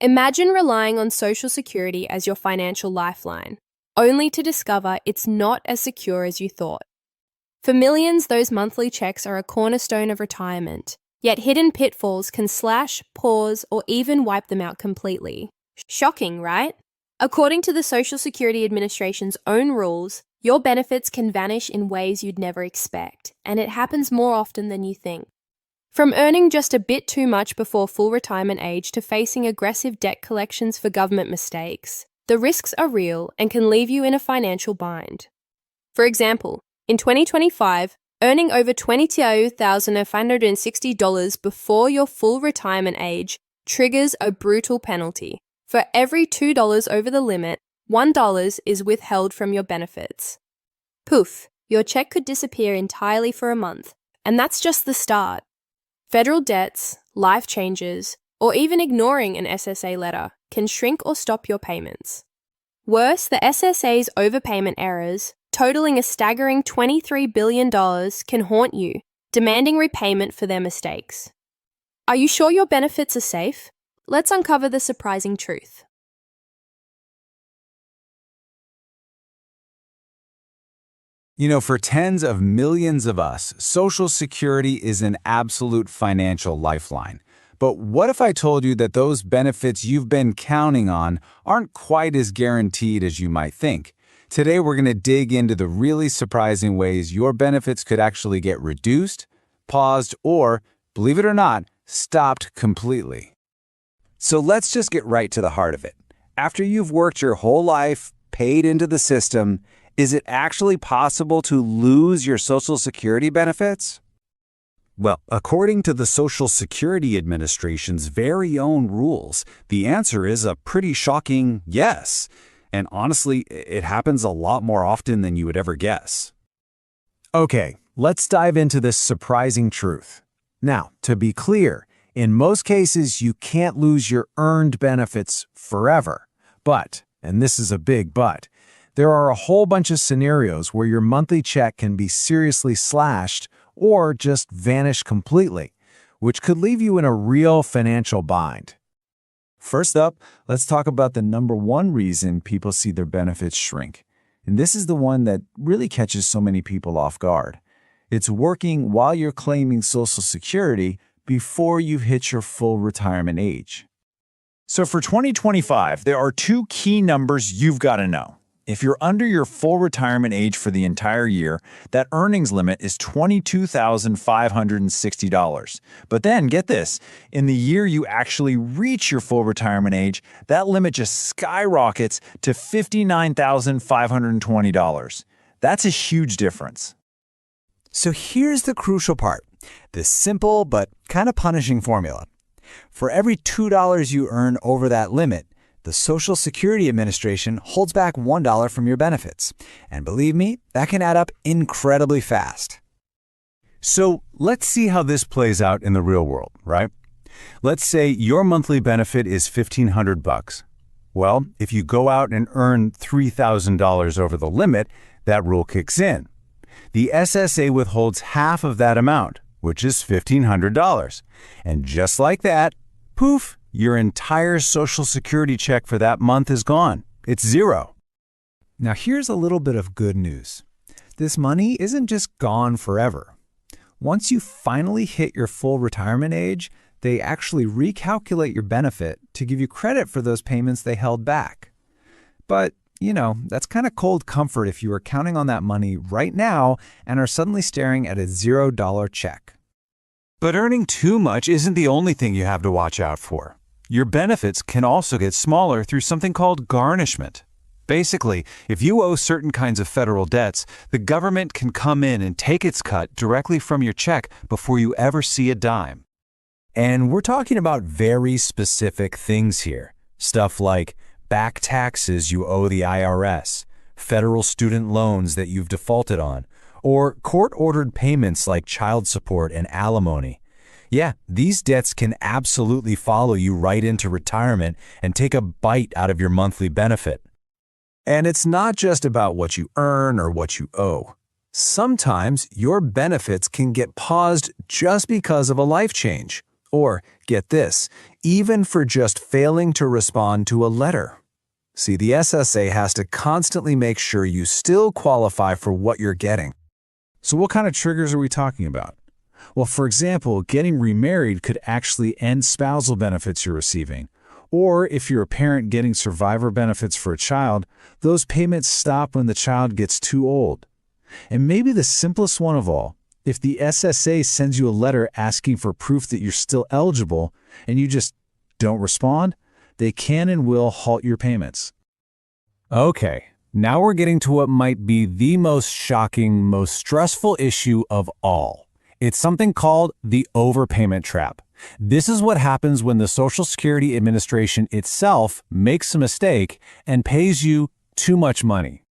Imagine relying on Social Security as your financial lifeline, only to discover it's not as secure as you thought. For millions, those monthly checks are a cornerstone of retirement, yet hidden pitfalls can slash, pause, or even wipe them out completely. Shocking, right? According to the Social Security Administration's own rules, your benefits can vanish in ways you'd never expect, and it happens more often than you think. From earning just a bit too much before full retirement age to facing aggressive debt collections for government mistakes, the risks are real and can leave you in a financial bind. For example, in 2025, earning over $22,560 before your full retirement age triggers a brutal penalty. For every $2 over the limit, $1 is withheld from your benefits. Poof, your check could disappear entirely for a month, and that's just the start. Federal debts, life changes, or even ignoring an SSA letter can shrink or stop your payments. Worse, the SSA's overpayment errors, totaling a staggering $23 billion, can haunt you, demanding repayment for their mistakes. Are you sure your benefits are safe? Let's uncover the surprising truth. For tens of millions of us, Social Security is an absolute financial lifeline. But what if I told you that those benefits you've been counting on aren't quite as guaranteed as you might think? Today, we're going to dig into the really surprising ways your benefits could actually get reduced, paused, or, believe it or not, stopped completely. So let's just get right to the heart of it. After you've worked your whole life, paid into the system, is it actually possible to lose your Social Security benefits? Well, according to the Social Security Administration's very own rules, the answer is a pretty shocking yes. And honestly, it happens a lot more often than you would ever guess. Okay, let's dive into this surprising truth. Now, to be clear, in most cases, you can't lose your earned benefits forever. But, and this is a big but, there are a whole bunch of scenarios where your monthly check can be seriously slashed or just vanish completely, which could leave you in a real financial bind. First up, let's talk about the number one reason people see their benefits shrink. And this is the one that really catches so many people off guard. It's working while you're claiming Social Security before you've hit your full retirement age. So for 2025, there are two key numbers you've got to know. If you're under your full retirement age for the entire year, that earnings limit is $22,560. But then, get this, in the year you actually reach your full retirement age, that limit just skyrockets to $59,520. That's a huge difference. So here's the crucial part, this simple but kind of punishing formula. For every $2 you earn over that limit, the Social Security Administration holds back $1 from your benefits. And believe me, that can add up incredibly fast. So let's see how this plays out in the real world, right? Let's say your monthly benefit is $1,500. Well, if you go out and earn $3,000 over the limit, that rule kicks in. The SSA withholds half of that amount, which is $1,500. And just like that, poof, your entire Social Security check for that month is gone. It's zero. Now here's a little bit of good news. This money isn't just gone forever. Once you finally hit your full retirement age, they actually recalculate your benefit to give you credit for those payments they held back. But, that's kind of cold comfort if you are counting on that money right now and are suddenly staring at a $0 check. But earning too much isn't the only thing you have to watch out for. Your benefits can also get smaller through something called garnishment. Basically, if you owe certain kinds of federal debts, the government can come in and take its cut directly from your check before you ever see a dime. And we're talking about very specific things here. Stuff like back taxes you owe the IRS, federal student loans that you've defaulted on, or court-ordered payments like child support and alimony. Yeah, these debts can absolutely follow you right into retirement and take a bite out of your monthly benefit. And it's not just about what you earn or what you owe. Sometimes your benefits can get paused just because of a life change, Or, get this, even for just failing to respond to a letter. See, the SSA has to constantly make sure you still qualify for what you're getting. So what kind of triggers are we talking about? Well, for example, getting remarried could actually end spousal benefits you're receiving. Or if you're a parent getting survivor benefits for a child, those payments stop when the child gets too old. And maybe the simplest one of all, if the SSA sends you a letter asking for proof that you're still eligible and you just don't respond, they can and will halt your payments. Okay, now we're getting to what might be the most shocking, most stressful issue of all. It's something called the overpayment trap. This is what happens when the Social Security Administration itself makes a mistake and pays you too much money.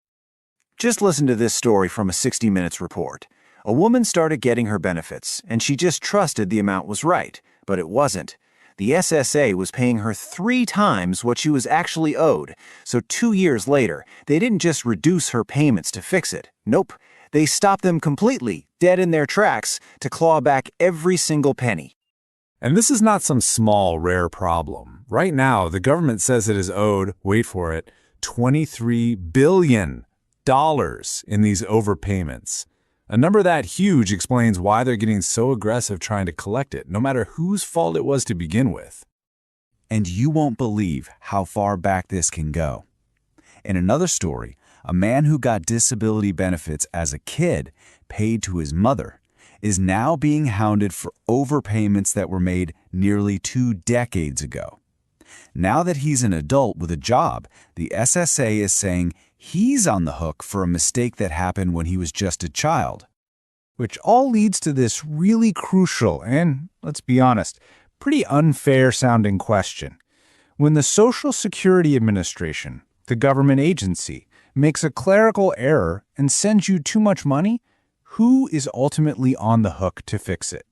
Just listen to this story from a 60 Minutes report. A woman started getting her benefits, and she just trusted the amount was right, but it wasn't. The SSA was paying her 3 times what she was actually owed, so 2 years later, they didn't just reduce her payments to fix it. Nope, they stopped them completely, dead in their tracks, to claw back every single penny. And this is not some small, rare problem. Right now, the government says it is owed, wait for it, $23 billion in these overpayments. A number that huge explains why they're getting so aggressive trying to collect it, no matter whose fault it was to begin with. And you won't believe how far back this can go. In another story, a man who got disability benefits as a kid, paid to his mother, is now being hounded for overpayments that were made nearly 2 decades ago. Now that he's an adult with a job, the SSA is saying he's on the hook for a mistake that happened when he was just a child. Which all leads to this really crucial and, let's be honest, pretty unfair-sounding question. When the Social Security Administration, the government agency, makes a clerical error and sends you too much money, who is ultimately on the hook to fix it?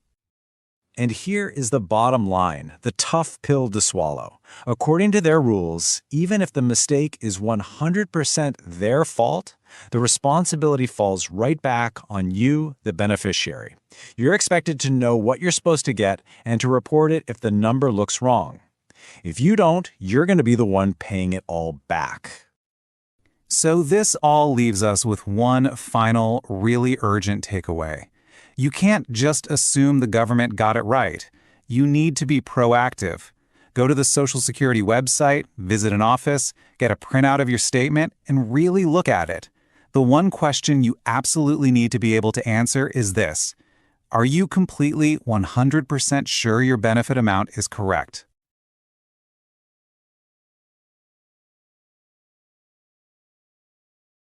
And here is the bottom line, the tough pill to swallow. According to their rules, even if the mistake is 100% their fault, the responsibility falls right back on you, the beneficiary. You're expected to know what you're supposed to get and to report it if the number looks wrong. If you don't, you're going to be the one paying it all back. So this all leaves us with one final, really urgent takeaway. You can't just assume the government got it right. You need to be proactive. Go to the Social Security website, visit an office, get a printout of your statement, and really look at it. The one question you absolutely need to be able to answer is this: are you completely 100% sure your benefit amount is correct?